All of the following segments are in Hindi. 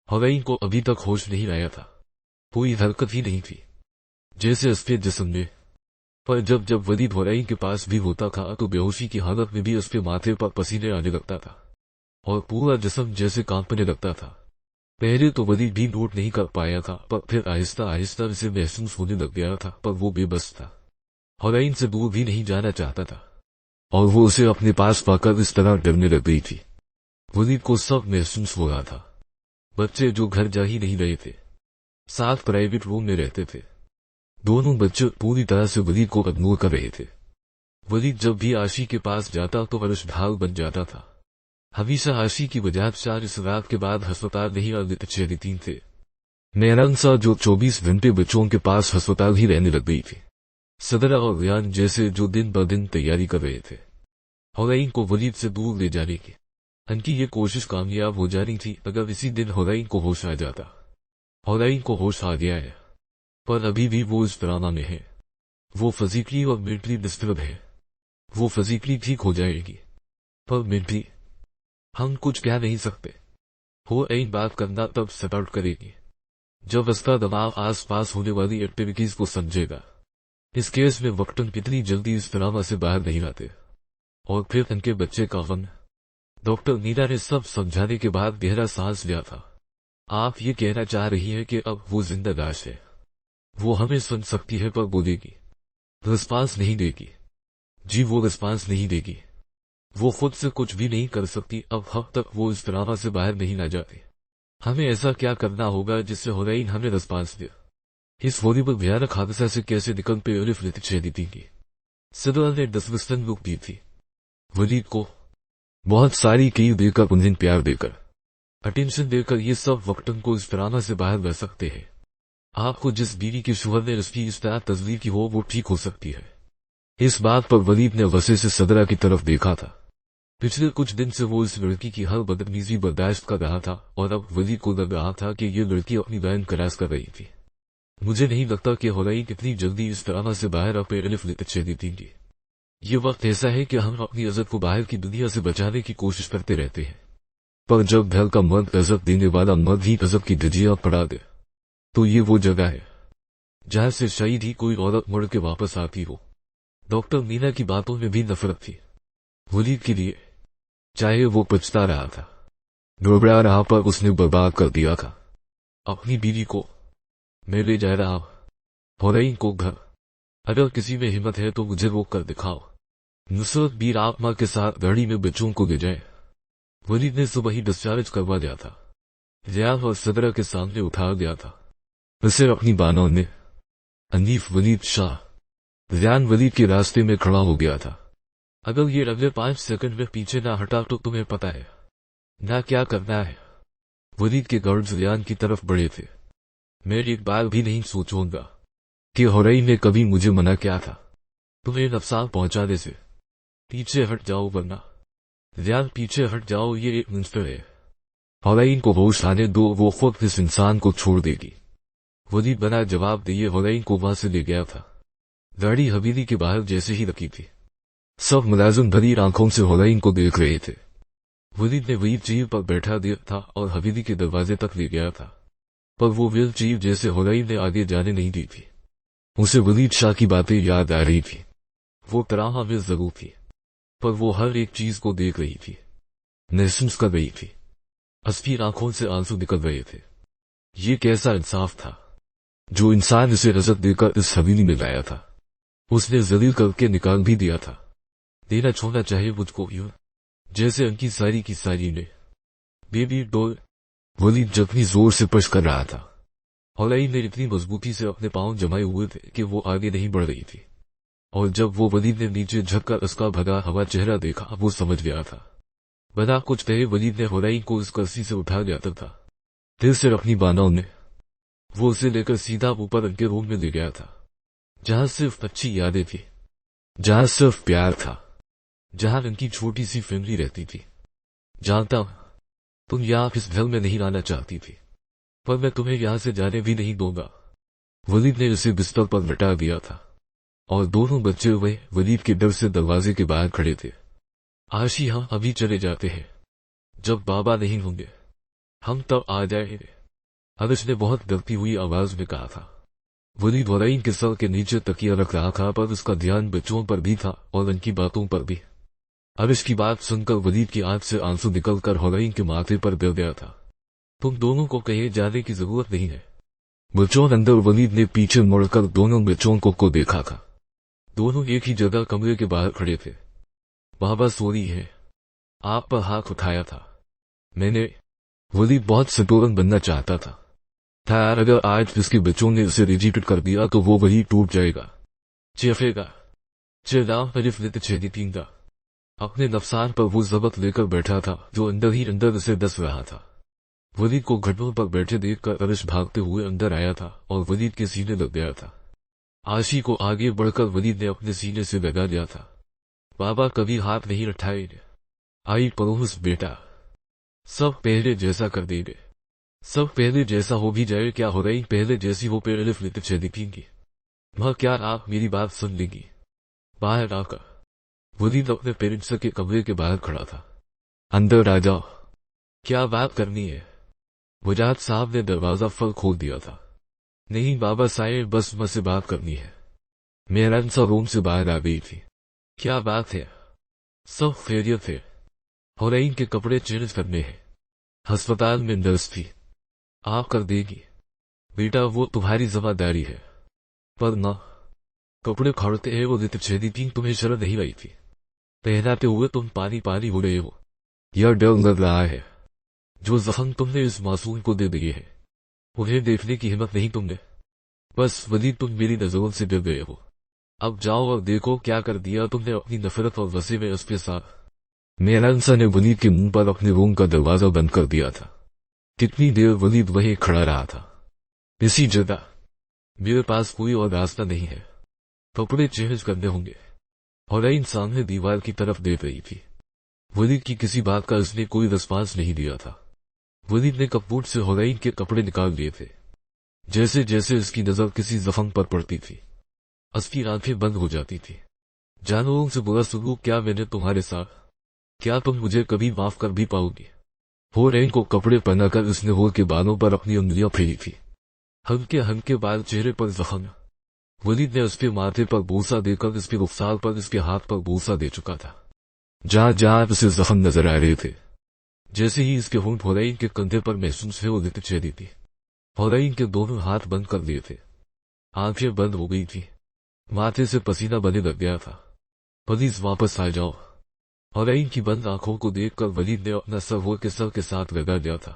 हुसैन को अभी तक होश नहीं आया था, कोई हरकत ही नहीं थी, जैसे उसके जिस्म में। पर जब जब वलीद हुसैन के पास भी होता था तो बेहोशी की हालत में भी उसके माथे पर पसीने आने लगता था और पूरा जिस्म जैसे कांपने लगता था। पहले तो वलीद भी नोट नहीं कर पाया था, पर फिर आहिस्ता आहिस्ता उसे महसूस होने लग गया था, पर वो बेबस था, हुसैन से दूर भी नहीं जाना चाहता था और वो उसे अपने पास पाकर इस तरह डरने लग गई थी। वलीद को सब महसूस हो रहा था। बच्चे जो घर जा ही नहीं रहे थे, साथ प्राइवेट रूम में रहते थे, दोनों बच्चे पूरी तरह से वलीद को इग्नोर कर रहे थे। वलीद जब भी आशी के पास जाता तो हर्ष ढाल बन जाता था। हमेशा आशी की वजह से इस रात के बाद अस्पताल नहीं आदित्य यतीम थे। नैनांसा जो 24 घंटे बच्चों के पास अस्पताल ही रहने लग गई थी। सदरा और रियान जैसे जो दिन ब दिन तैयारी कर रहे थे हुसैन को वलीद से दूर ले जाने की। उनकी ये कोशिश कामयाब हो जानी थी अगर इसी दिन हुसैन को होश आ जाता। हुसैन को होश आ गया है, पर अभी भी वो इस ड्रामा में है। वो फिजिकली और मेंटली डिस्टर्ब है। वो फिजिकली ठीक हो जाएगी, पर मेंटली हम कुछ कह नहीं सकते। हुसैन बात करना तब स्टार्ट करेगी जब उसका दबाव आस पास होने वाली एक्टिविटीज को समझेगा। इस केस में वक्तन कितनी जल्दी इस ड्रामा से बाहर नहीं आते। और फिर उनके बच्चे का गम। डॉक्टर नीरा ने सब समझाने के बाद गहरा सांस लिया था। आप ये कहना चाह रही हैं कि अब वो जिंदालाश है। वो हमें सुन सकती है पर बोलेगी, रिस्पांस नहीं देगी। जी वो रिस्पांस नहीं देगी। वो खुद से कुछ भी नहीं कर सकती अब तक वो इस ड्रामा से बाहर नहीं ला जाती। हमें ऐसा क्या करना होगा जिससे हुसैन हमें रिस्पांस दे। इस हॉरिबल भयानक हादसा से कैसे निकल पे उलिफ लेती थी। सदरा ने 10 वस्तन बुक दी थी वलीद को, बहुत सारी कीव देकर, उन्हें प्यार देकर, अटेंशन देकर। ये सब वक्तन को इस ड्रामा से बाहर ला सकते हैं। आपको जिस बीवी की शुहर ने उसकी इस तरह तस्वीर की हो वो ठीक हो सकती है। इस बात पर वलीद ने गुस्से से सदरा की तरफ देखा था। पिछले कुछ दिन से वो इस लड़की की हर बदतमीजी बर्दाश्त कर रहा था और अब वलीद को लग रहा था कि ये लड़की अपनी बहन क्रैश कर रही थी। मुझे नहीं लगता कि हुसैन कितनी जल्दी इस ड्रामा से बाहर अपने उलिफ लेते देंगे। ये वक्त ऐसा है कि हम अपनी इज्जत को बाहर की दुनिया से बचाने की कोशिश करते रहते हैं, पर जब घर का मर्द इज्जत देने वाला मर्द ही इज्जत की धज्जियां पड़ा दे तो ये वो जगह है जहां से शायद ही कोई औरत मुड़ के वापस आती हो। डॉक्टर मीना की बातों में भी नफरत थी वलीद के लिए, चाहे वो पछता रहा था, घबरा रहा, पर उसने बर्बाद कर दिया था अपनी बीवी को। मैं ले जा रहा हुसैन को घर। अगर किसी में हिम्मत है तो मुझे रोक कर दिखाओ। नुसरत बीर आत्मा के साथ गाड़ी में बच्चों को ले जाए। वलीद ने सुबह ही डिस्चार्ज करवा दिया था। रियान और सदरा के सामने उठा दिया था उसे अपनी बानों ने। अनीफ वलीद शाह। रियान वलीद के रास्ते में खड़ा हो गया था। अगर ये अगले 5 सेकंड में पीछे ना हटा तो तुम्हें पता है ना क्या करना है। वलीद के गार्ड्स रियान की तरफ बढ़े थे। मैं एक बार भी नहीं सोचूंगा कि हुसैन ने कभी मुझे मना किया था तुम्हें नुकसान पहुंचाने से। पीछे हट जाओ वरना। रियान पीछे हट जाओ, ये एक मंस्टर है। हुसैन को होश आने दो, वो खुद इस इंसान को छोड़ देगी। वलीद बना जवाब दिए हुसैन को वहां से ले गया था। गाड़ी हवेली के बाहर जैसे ही रखी थी, सब मुलाजिम भरी आंखों से हुसैन को देख रहे थे। वलीद ने व्हील चेयर पर बैठा दिया था और हवेली के दरवाजे तक ले गया था, पर वो व्हील चेयर जैसे हुसैन ने आगे जाने नहीं दी थी। उसे वलीद शाह की बातें याद आ रही थी। वो तराह में जरूर थी, पर वो हर एक चीज को देख रही थी, महसूस कर रही थी। असफी आंखों से आंसू निकल रहे थे। ये कैसा इंसाफ था। जो इंसान इसे इज्जत देकर इस हवेली में लाया था, उसने जलील करके निकाल भी दिया था। देना छोड़ना चाहे मुझको यूं जैसे उनकी सारी की सारी ने। Baby doll. वलीद जख्मी जोर से पुश कर रहा था। हुसैन ने इतनी मजबूती से अपने पांव जमाए हुए थे कि वो आगे नहीं बढ़ रही थी, और जब वो वलीद ने नीचे झुककर उसका भगा हुआ चेहरा देखा वो समझ गया था। बना कुछ कहे वलीद ने हुसैन को इस कर्सी से उठा लिया था। दिल से अपनी बानों ने वो उसे लेकर सीधा ऊपर उनके रूम में ले गया था, जहां सिर्फ अच्छी यादें थी, जहां सिर्फ प्यार था, जहां उनकी छोटी सी फैमिली रहती थी। जानता हूं तुम यहां इस घर में नहीं आना चाहती थी, पर मैं तुम्हें यहां से जाने भी नहीं दूंगा। वलीद ने उसे बिस्तर पर लटा दिया था और दोनों बच्चे हुए वलीद के डर से दरवाजे के बाहर खड़े थे। आशी हम अभी चले जाते हैं, जब बाबा नहीं होंगे हम तब आ जाएंगे। आदर्श ने बहुत डरती हुई आवाज में कहा था। वलीद वराइन के सर के नीचे तकिया रख रहा था, पर उसका ध्यान बच्चों पर भी था और उनकी बातों पर भी। आदर्श की बात सुनकर वलीद की आंख से आंसू निकलकर वराइन के माथे पर गिर गया था। तुम दोनों को कहीं जाने की जरूरत नहीं है। बच्चों अंदर वलीद ने पीछे मुड़कर दोनों बच्चों को देखा था। दोनों एक ही जगह कमरे के बाहर खड़े थे। बाबा सोरी है, आप पर हाथ उठाया था मैंने। वलीद बहुत सटोरन बनना चाहता था यार, अगर आज इसके बच्चों ने उसे रिजेक्ट कर दिया तो वो वही टूट जाएगा, चेफेगा, चिल्ला रिफ्लेट छेदीतींगा। अपने नफसान पर वो जबत लेकर बैठा था जो अंदर ही अंदर उसे दस रहा था। वलीद को घटनों पर बैठे देखकर अरश भागते हुए अंदर आया था और वलीद के सीने लग गया था। आशी को आगे बढ़कर वलीद ने अपने सीने से लगा दिया था। बाबा कभी हाथ नहीं उठाए। आई परोस बेटा, सब पहले जैसा कर देंगे, सब पहले जैसा हो भी जाए। क्या हो रही पहले जैसी हो पहले फ्लिप छेदीतींगी। वह क्या आप मेरी बात सुन लेंगी? बाहर आकर वलीद अपने पेरेंट्स के कमरे के बाहर खड़ा था। अंदर आ जाओ, क्या बात करनी है? वजाहत साहब ने दरवाजा फल खोल दिया था। नहीं बाबा साहेब, बस मुझसे बात करनी है। मेहरान सा रूम से बाहर आ गई थी। क्या बात है? सब खैरियत है। हुरैन के कपड़े चेंज करने हैं, अस्पताल में नर्स थी, आप कर देगी बेटा, वो तुम्हारी जिम्मेदारी है। पर ना, कपड़े खड़ते हैं वो छेदीतीन, तुम्हें शर्म नहीं आई थी? पहनाते हुए तुम पानी पानी हो रहे हो। यह डर लग रहा है जो जख्म तुमने इस मासूम को दे दिए है, उन्हें देखने की हिम्मत नहीं तुमने। बस वलीद, तुम मेरी नजरों से गिर गए हो। अब जाओ और देखो क्या कर दिया तुमने अपनी नफरत और वसे में उसके साथ। मेहरानसा ने वलीद के मुंह पर अपने रूम का दरवाजा बंद कर दिया था। कितनी देर वलीद वहीं खड़ा रहा था, इसी जगह। मेरे पास कोई और रास्ता नहीं है, कपड़े चेंज करने होंगे। हुरैन सामने दीवार की तरफ देख रही थी। वलीद की किसी बात का उसने कोई रिस्पांस नहीं दिया था। वलीद ने कपूट से हुरैन के कपड़े निकाल लिए थे। जैसे जैसे उसकी नजर किसी जख्म पर पड़ती थी, उसकी आंखें बंद हो जाती थी। जानवरों से बुरा सलूक क्या मैंने तुम्हारे साथ? क्या तुम मुझे कभी माफ कर भी पाओगी? हुरैन को कपड़े पहनाकर उसने होर के बालों पर अपनी उंगलियां फेरी थी। हल्के हल्के बाल, चेहरे पर जख्म। वलीद ने उसके माथे पर बूसा देकर उसके रुखसार पर उसके हाथ पर बूसा दे चुका था, जहां जहां उसे जख्म नजर आ रहे थे। जैसे ही इसके होंठ हुरैन के कंधे पर महसूस हुए, वो चेहरी थी। हुरैन के दोनों हाथ बंद कर लिए थे, आंखें बंद हो गई थी, माथे से पसीना बने लग गया था। प्लीज वापस आ जाओ। हुरैन की बंद आंखों को देखकर वलीद ने अपना सर होर के सर के साथ लगा दिया था।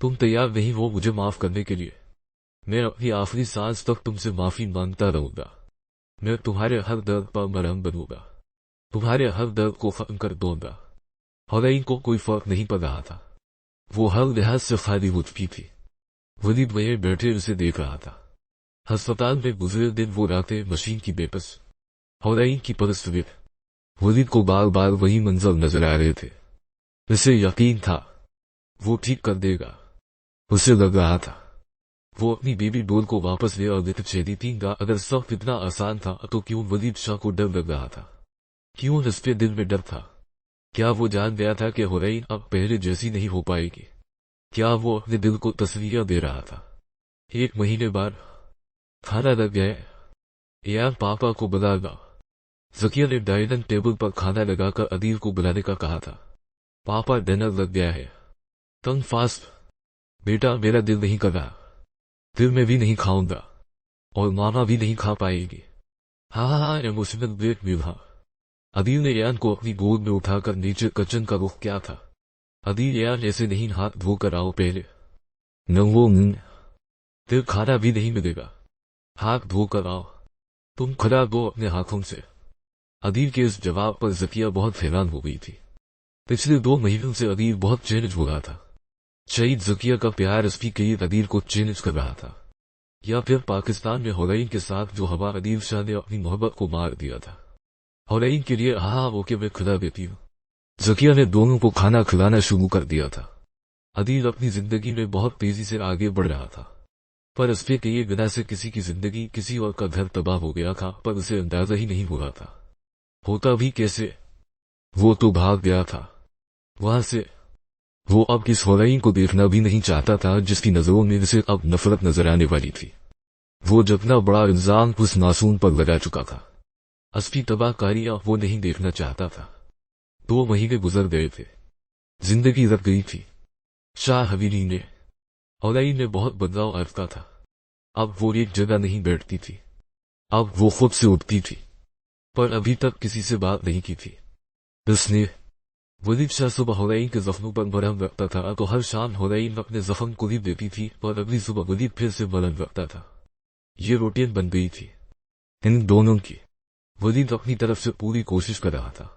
तुम तैयार नहीं हो मुझे माफ करने के लिए? मैं अपनी आखिरी सांस तक तुमसे माफी मांगता रहूंगा। मैं तुम्हारे हर दर्द पर मरहम बनूंगा, तुम्हारे हर दर्द को खत्म कर दूंगा। हुरैन को कोई फर्क नहीं पड़ रहा था, वो हर लिहाज से खाली हो चुकी थी। वलीद वहीं बैठे उसे देख रहा था। अस्पताल में गुजरे दिन, वो रातें, मशीन की बेबस, हुरैन की परस्विर। वलीद को बार बार वही मंजर नजर आ रहे थे। उसे यकीन था वो ठीक कर देगा। उसे लग रहा था वो अपनी बेबी डॉल को वापस ले और छेदीतींगा। अगर सब इतना आसान था तो क्यों वलीद शाह को डर लग रहा था? क्यों उसके दिल में डर था? क्या वो जान गया था कि हुरैन अब पहले जैसी नहीं हो पाएगी? क्या वो अपने दिल को तसल्लियां दे रहा था? 1 महीने बाद खाना लग गया, यार पापा को बुलाना। जकिया ने डाइनिंग टेबल पर खाना लगाकर अदील को बुलाने का कहा था। पापा, डिनर लग गया है। तंग फास्ट बेटा, मेरा दिल नहीं कर रहा। फिर मैं भी नहीं खाऊंगा और मामा भी नहीं खा पाएगी। हाँ, इमोशनल ब्रेक भी था। अदील ने यान को अपनी गोद में उठाकर नीचे किचन का रुख किया था। अदील, यान ऐसे नहीं, हाथ धोकर आओ पहले। न वो फिर खाना भी नहीं मिलेगा, हाथ धोकर आओ। तुम खड़ा दो अपने हाथों से। अदील के इस जवाब पर जकिया बहुत हैरान हो गई थी। पिछले 2 महीनों से अदील बहुत चेंज हो रहा था। शहीद जकिया का प्यार उसकी कई अदील को चेंज कर रहा था, या फिर पाकिस्तान में हुरैन के साथ जो हवा अदील शाह ने अपनी मोहब्बत को मार दिया था। हुरैन के लिए हाँ वो के मैं खुदा देती हूँ। जकिया ने दोनों को खाना खिलाना शुरू कर दिया था। अदील अपनी जिंदगी में बहुत तेजी से आगे बढ़ रहा था, पर उसके कई बिना से किसी की जिंदगी, किसी और का घर तबाह हो गया था, पर उसे अंदाजा ही नहीं हो रहा था। होता भी कैसे? वो तो भाग गया था वहां से, वो अब किस होराइन को देखना भी नहीं चाहता था जिसकी नजरों में उसे अब नफरत नजर आने वाली थी। वो जितना बड़ा इल्जाम उस मासूम पर लगा चुका था, असली तबाहकारियां वो नहीं देखना चाहता था। 2 महीने गुजर गए थे, जिंदगी रख गई थी। शाह हवीली ने होराइन ने बहुत बदलाव आफता था। अब वो एक जगह नहीं बैठती थी, अब वो खुद से उठती थी, पर अभी तक किसी से बात नहीं की थी। उसने वलीद शाह सुबह होराइन के जख्मों पर मरहम रखता था तो हर शाम होराइन अपने जख्म को ही देती थी और अगली सुबह वलीद फिर से मरहम रखता था। ये रूटीन बन गई थी इन दोनों की। वलीद अपनी तरफ से पूरी कोशिश कर रहा था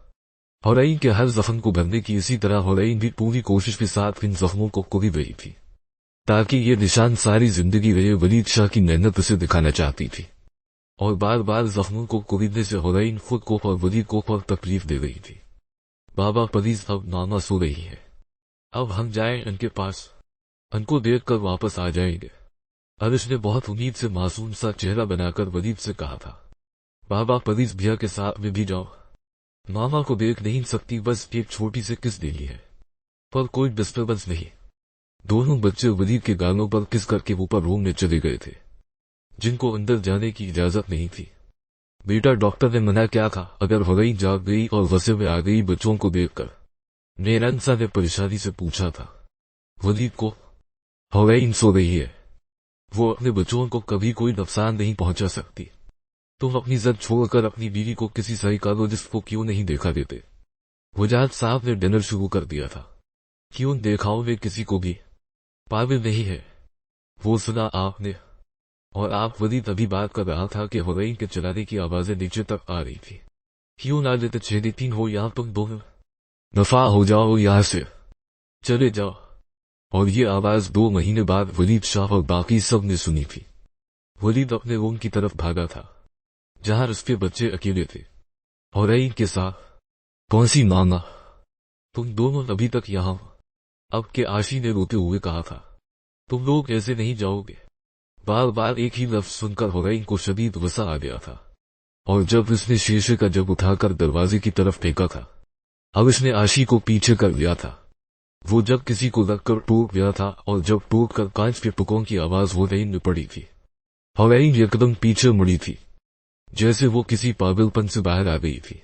होराइन के हर जख्म को भरने की, इसी तरह होराइन भी पूरी कोशिश के साथ इन जख्मों को कुरी गई थी ताकि ये निशान सारी जिंदगी रहे। वलीद शाह की मेहनत उसे दिखाना चाहती थी और बार बार जख्मों को कुरीदने से होराइन खुद को और वलीद को और तकलीफ दे रही थी। बाबा प्लीज, अब नाना सो रही है, अब हम जाएं उनके पास, उनको देखकर वापस आ जाएंगे। अरिश ने बहुत उम्मीद से मासूम सा चेहरा बनाकर वलीद से कहा था। बाबा प्लीज भैया के साथ में भी जाओ, मामा को देख नहीं सकती, बस एक छोटी सी किस देनी है, पर कोई डिस्टर्बेंस नहीं। दोनों बच्चे वलीद के गालों पर किस करके ऊपर रूम में चले गए थे, जिनको अंदर जाने की इजाजत नहीं थी। बेटा, डॉक्टर ने मना क्या था? अगर होराइन जाग गई और गुस्से में आ गई बच्चों को देखकर, मेरनसा ने परेशानी से पूछा था। वलीद को होराइन सो रही है, वो अपने बच्चों को कभी कोई नुकसान नहीं पहुंचा सकती। तुम अपनी जद छोड़कर अपनी बीवी को किसी साइकोलॉजिस्ट को क्यों नहीं देखा देते? वजाहत साहब ने डिनर शुरू कर दिया था। क्यों देखाओ वे किसी को भी? पागल नहीं है वो, सुना आपने? और आप वलीद अभी बात कर रहा था कि होराइन के चलाने की आवाजें नीचे तक आ रही थी। क्यों ना लेते 6-3 हो यहाँ तुम दोनों, नफा हो जाओ यहाँ से, चले जाओ। और ये आवाज 2 महीने बाद वलीद शाह और बाकी सब ने सुनी थी। वलीद अपने रूम की तरफ भागा था जहां उसके बच्चे अकेले थे होराइन के साथ। कौन सी नाना, तुम दोनों अभी तक यहां? अब के आशी ने रोते हुए कहा था। तुम लोग ऐसे नहीं जाओगे। बार बार एक ही लफ्ज सुनकर होराइन को शदीद गुस्सा आ गया था और जब उसने शीशे का जग उठाकर दरवाजे की तरफ फेंका था, अब उसने आशी को पीछे कर लिया था। वो जब किसी को लगकर टूट गया था और जब टूट कर कांच के टुकड़ों की आवाज होराइन में पड़ी थी, होराइन एकदम पीछे मुड़ी थी जैसे वो किसी पागलपन से बाहर आ गई थी।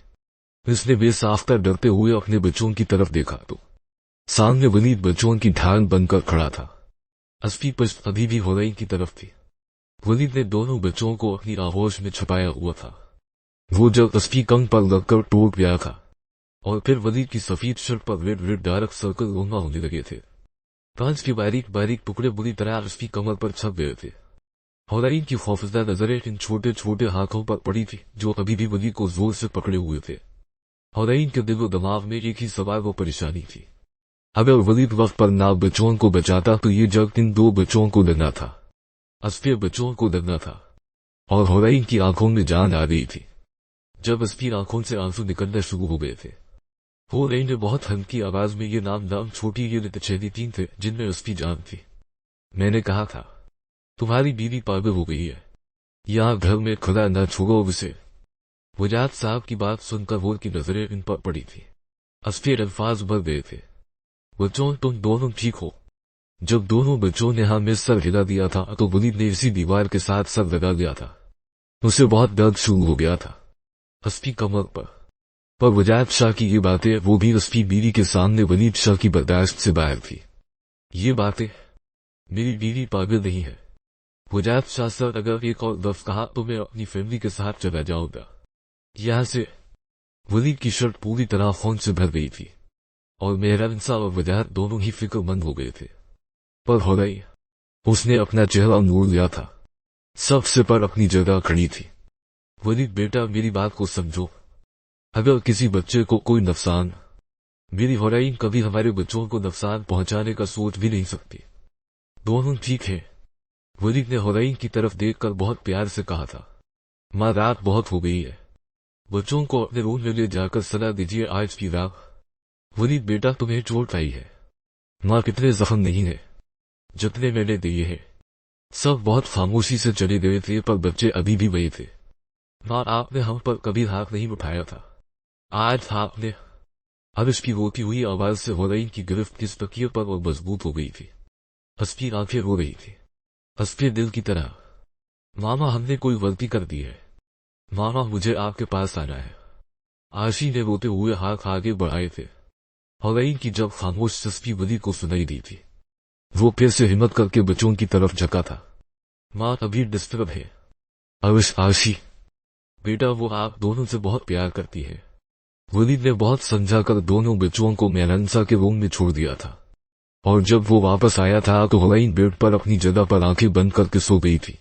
उसने बेसाख्ता डरते हुए अपने बच्चों की तरफ देखा तो सामने वलीद बच्चों की ढाल बनकर खड़ा था। असफी पश्त अभी भी होराइन की तरफ थी। वलीद ने दोनों बच्चों को अपनी आगोश में छुपाया हुआ था। वो जब असफी कंग पर लगकर टूट गया था और फिर वलीद की सफेद शर्ट पर रेड रेड डार्क सर्कल रोना होने लगे थे। कांच के बारीक बारीक टुकड़े बुरी तरह असफी कमर पर छप गए थे। होराइन की खौफजदा नजरें इन छोटे छोटे हाथों पर पड़ी थी जो अभी भी वलीद को जोर से पकड़े हुए थे। होराइन के दिलो दिमाग में एक ही सवाल व परेशानी थी। अगर वलीद वक्त पर ना बच्चों को बचाता तो ये जग इन 2 बच्चों को लगना था, असफी बच्चों को लगना था। और होराइन की आंखों में जान आ रही थी जब असफी आंखों से आंसू निकलना शुरू हो गए थे। होराइन ने बहुत हल्की आवाज में ये नाम छोटी ये 3 थे जिनमें असफी जान थी। मैंने कहा था तुम्हारी बीवी पागल हो गई है, यहाँ घर में खुदा न छोड़ो उसे। वजाहत साहब की बात सुनकर वो की नजरें इन पर पड़ी थी। असफी अल्फाज भर गए थे। बच्चों, तुम दोनों ठीक हो? जब दोनों बच्चों ने हाँ में सर हिला दिया था तो वलीद ने इसी दीवार के साथ सर लगा दिया था। उसे बहुत दर्द शुरू हो गया था असफी कमर पर वजाहत शाह की ये बातें, वो भी असफी बीवी के सामने वलीद शाह की बर्दाश्त से बाहर थी। ये बातें, मेरी बीवी पागल नहीं है। वजाहत शाह सर, अगर एक और लफ्ज कहा तो मैं अपनी फैमिली के साथ चला जाऊंगा यहां से। वलीद की शर्ट पूरी तरह खून से भर गई थी और मेहरानसा और वजाहत दोनों ही फिक्रमंद हो गए थे। पर होराइन, उसने अपना चेहरा नूर लिया था, सबसे पर अपनी जगह खड़ी थी। वलीद बेटा, मेरी बात को समझो। अगर किसी बच्चे को कोई नुकसान, मेरी होराइन कभी हमारे बच्चों को नुकसान पहुंचाने का सोच भी नहीं सकती। दोनों ठीक है। वलीद ने होराइन की तरफ देखकर बहुत प्यार से कहा था। माँ, रात बहुत हो गई है, बच्चों को अपने रूम में ले जाकर सलाह दीजिए आज की रात। वलीद बेटा, तुम्हें चोट आई है? माँ, कितने जख्म नहीं है जितने मैंने दिए हैं। सब बहुत खामोशी से चले गए थे पर बच्चे अभी भी वही थे। माँ, आपने हम पर कभी हाथ नहीं उठाया था, आज आपने आरिश की रोती हुई आवाज से हुरैन की गिरफ्त किस तकिए पर और मजबूत हो गई थी। उसकी आंखें रो रही थी, उसके दिल की तरह। मामा, हमने कोई गलती कर दी है। मामा, मुझे आपके पास आना है। आशी ने रोते हुए हाथ आगे बढ़ाए थे। हुरैन की जब खामोश तस्बी वली को सुनाई दी थी, वो फिर से हिम्मत करके बच्चों की तरफ झका था। माँ अभी डिस्टर्ब है। अविश, आशी बेटा, वो आप दोनों से बहुत प्यार करती है। वलीद ने बहुत समझा कर दोनों बच्चों को मेहरंसा के रूम में छोड़ दिया था, और जब वो वापस आया था तो हुरैन बेड पर अपनी जगह पर आंखें बंद करके सो गई थी।